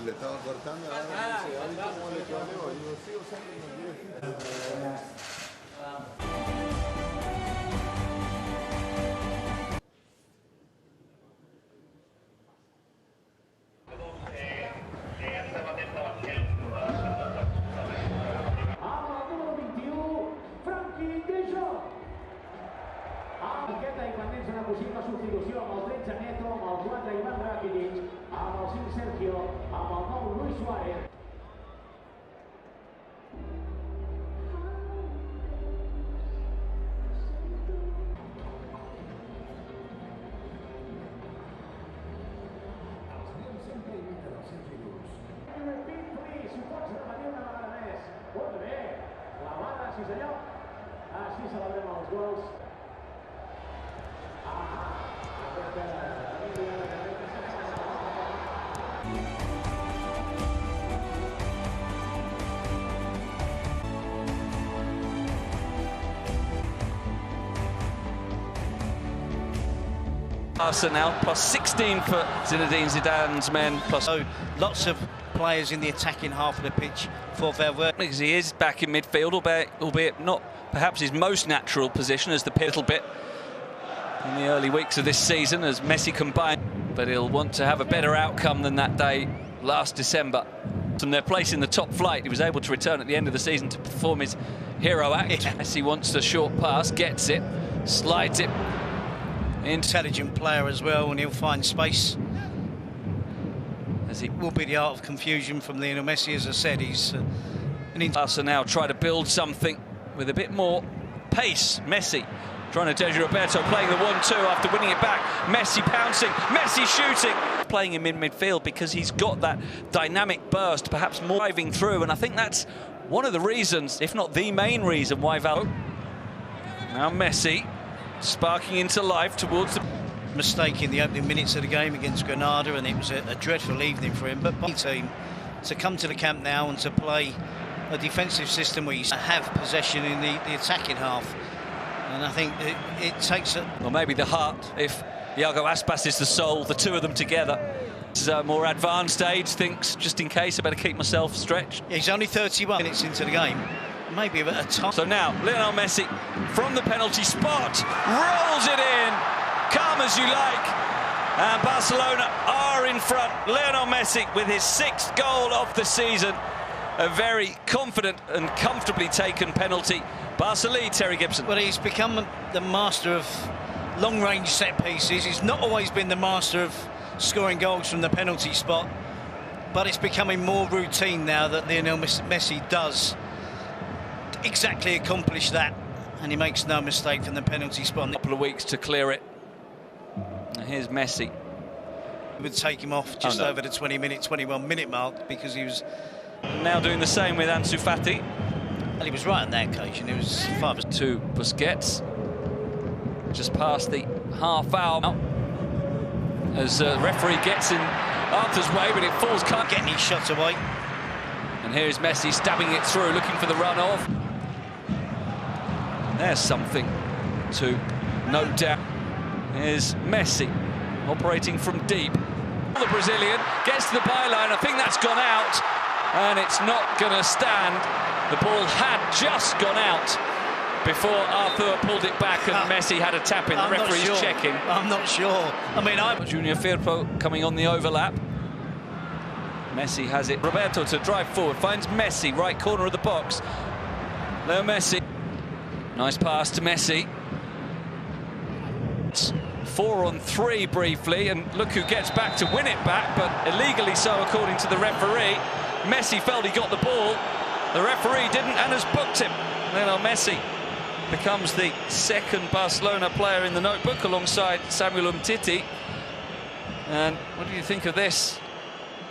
Le estaba cortando ahora me dice, ¿ahorita cómo le quedó? Digo, sí, o sea, i pendents una possible substitució amb el 13 Neto, amb el 4 Ivan Rakitic, amb el 5 Sergio, amb el 9 Luis Suárez. Si ho pots repetir una vegada més. Molt bé. Clavada, sí senyor. Així celebrem els gols. Arsenal plus 16 for Zinedine Zidane's men. Plus so lots of players in the attacking half of the pitch for their work. Because he is back in midfield, albeit not perhaps his most natural position as the pivotal bit in the early weeks of this season as Messi combined. But he'll want to have a better outcome than that day last December. From their place in the top flight, he was able to return at the end of the season to perform his hero act. Yeah. Messi wants the short pass, gets it, slides it. Intelligent player as well, and he'll find space. As he will be the art of confusion from Lionel Messi. As I said, he's Arsenal try to build something with a bit more pace. Messi trying to Sergio Roberto playing the 1-2 after winning it back. Messi pouncing, Messi shooting. Playing him in midfield because he's got that dynamic burst, perhaps more driving through, and I think that's one of the reasons, if not the main reason, why Now Messi sparking into life towards the mistake in the opening minutes of the game against Granada, and it was a dreadful evening for him. But by the team to come to the camp now and to play a defensive system where you have possession in the attacking half, and I think it takes a... Or maybe the heart, if Iago Aspas is the soul, the two of them together. This is a more advanced age, thinks, just in case, I better keep myself stretched. Yeah, he's only 31 minutes into the game. Maybe a time. So now, Lionel Messi from the penalty spot, rolls it in, calm as you like, and Barcelona are in front. Lionel Messi with his 6th goal of the season. A very confident and comfortably taken penalty. Barca lead, Terry Gibson. Well, he's become the master of long-range set pieces. He's not always been the master of scoring goals from the penalty spot, but it's becoming more routine now that Lionel Messi does exactly accomplish that, and he makes no mistake from the penalty spot. A couple of weeks to clear it. And here's Messi. It would take him off just over the 21-minute mark because he was now doing the same with Ansu Fati. And he was right on that occasion. It was 5 to Busquets. Just past the half hour. As the referee gets in Arthur's way, but it falls, can't get any shot away. And here's Messi stabbing it through, looking for the run-off. There's something to note down. Here's Messi operating from deep. The Brazilian gets to the byline. I think that's gone out, and it's not going to stand. The ball had just gone out before Arthur pulled it back, and Messi had a tap in. The referee's checking. I'm not sure. I mean, Junior Firpo coming on the overlap. Messi has it. Roberto to drive forward, finds Messi, right corner of the box. Leo Messi. Nice pass to Messi. It's 4-on-3 briefly, and look who gets back to win it back, but illegally so according to the referee. Messi felt he got the ball. The referee didn't and has booked him. Lionel Messi becomes the 2nd Barcelona player in the notebook alongside Samuel Umtiti. And what do you think of this,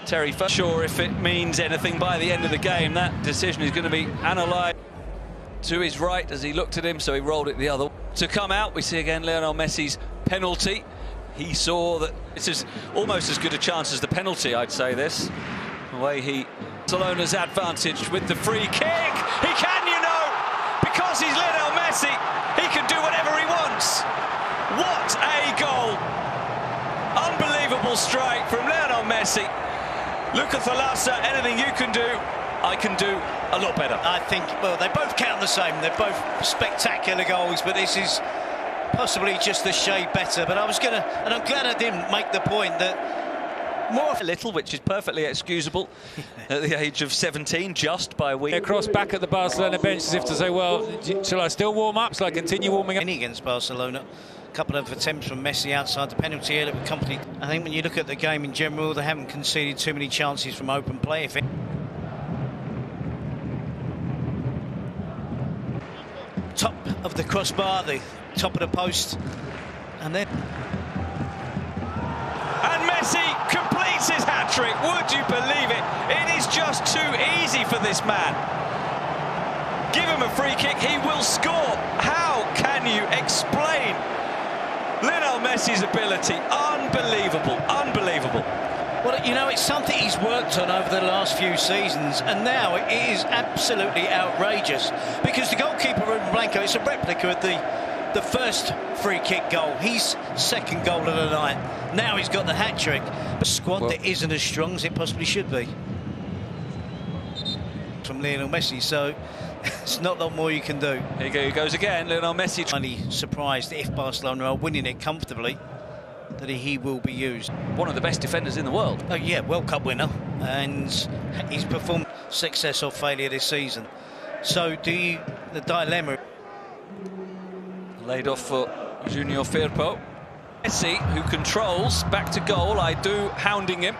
Terry? For sure, if it means anything by the end of the game, that decision is going to be analysed to his right as he looked at him, so he rolled it the other. To come out, we see again Lionel Messi's penalty. He saw that this is almost as good a chance as the penalty, I'd say this. The way he... Barcelona's advantage with the free kick. He can, you know, because he's Lionel Messi, he can do whatever he wants. What a goal. Unbelievable strike from Lionel Messi. Luka Thalassa, anything you can do, I can do a lot better. I think, well, they both count the same. They're both spectacular goals, but this is possibly just a shade better. But I was going to, and I'm glad I didn't make the point that more a little, which is perfectly excusable at the age of 17, just by a week. Across back at the Barcelona bench as if to say, well, shall I still warm up? Shall I continue warming up? Against Barcelona. A couple of attempts from Messi outside the penalty area that accompanied. I think when you look at the game in general, they haven't conceded too many chances from open play. Top of the crossbar, the top of the post, and then... And Messi completes his hat-trick. Would you believe it? It is just too easy for this man. Give him a free kick, he will score. How can you explain Lionel Messi's ability? Unbelievable, unbelievable. Well, you know, it's something he's worked on over the last few seasons, and now it is absolutely outrageous because the goalkeeper, Ruben Blanco, is a replica of the first free kick goal. His second goal of the night. Now he's got the hat-trick. A squad that isn't as strong as it possibly should be. From Lionel Messi, so it's not a lot more you can do. Here he goes again, Lionel Messi. Only surprised if Barcelona are winning it comfortably that he will be used. One of the best defenders in the world. Oh yeah, World Cup winner, and he's performed success or failure this season. So the dilemma... Laid off for Junior Firpo. Messi, who controls, back to goal, I do, hounding him.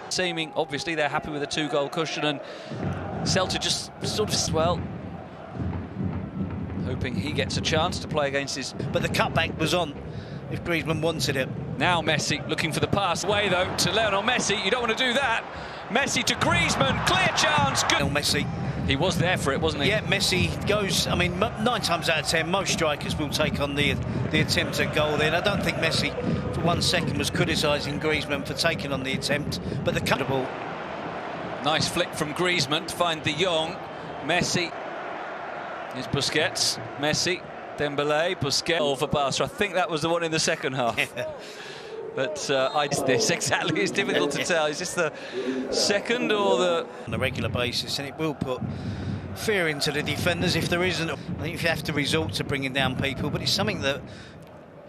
Seeming, obviously, they're happy with a 2-goal cushion, and Celta just sort of, well, hoping he gets a chance to play against his... But the cutback was on if Griezmann wanted it. Now Messi looking for the pass away, though, to Lionel Messi. You don't want to do that. Messi to Griezmann, clear chance. Good. Messi. He was there for it, wasn't he? Yeah, Messi goes... I mean, 9 times out of 10, most strikers will take on the attempt at goal there. And I don't think Messi, for 1 second, was criticising Griezmann for taking on the attempt. But the cut ball... Nice flick from Griezmann to find De Jong. Messi. Here's Busquets. Messi. Dembele. Busquets. All for Barca. I think that was the one in the second half. But this exactly. It's difficult to tell. Is this the second or the... On a regular basis, and it will put fear into the defenders if there isn't. I think if you have to resort to bringing down people, but it's something that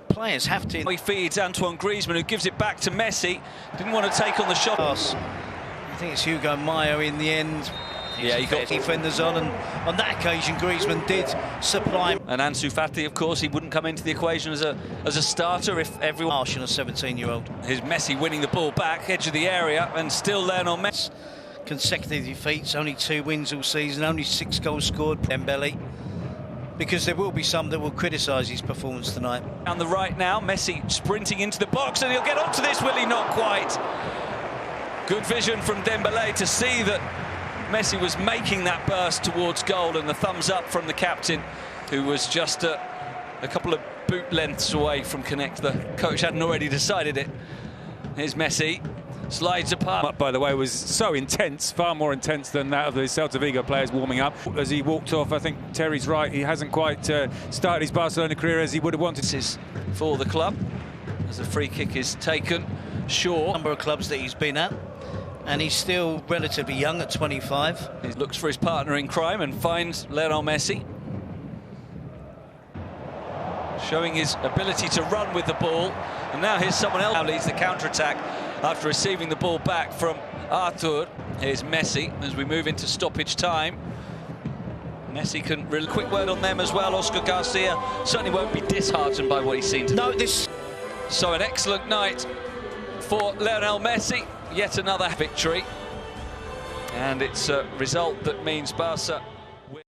players have to... He feeds Antoine Griezmann, who gives it back to Messi. Didn't want to take on the shot. I think it's Hugo Mayo in the end. Yeah, he got defenders on, and on that occasion Griezmann did supply. And Ansu Fati, of course, he wouldn't come into the equation as a starter if everyone... Harsh on a 17-year-old. Here's Messi winning the ball back, edge of the area, and still Lionel Messi. Consecutive defeats, only 2 wins all season, only 6 goals scored. Dembele, because there will be some that will criticise his performance tonight. On the right now, Messi sprinting into the box, and he'll get onto this, will he? Not quite. Good vision from Dembele to see that Messi was making that burst towards goal, and the thumbs up from the captain, who was just a couple of boot lengths away from connect. The coach hadn't already decided it. Here's Messi, slides apart. By the way, was so intense, far more intense than that of the Celta Vigo players warming up. As he walked off, I think Terry's right, he hasn't quite started his Barcelona career as he would have wanted. This is for the club, as the free kick is taken. Shaw. Number of clubs that he's been at. And he's still relatively young at 25. He looks for his partner in crime and finds Lionel Messi. Showing his ability to run with the ball. And now here's someone else. Now leads the counter-attack after receiving the ball back from Arthur. Here's Messi as we move into stoppage time. Messi can... Really quick word on them as well. Oscar Garcia certainly won't be disheartened by what he's seen today. No, this... So an excellent night for Lionel Messi. Yet another victory, and it's a result that means Barca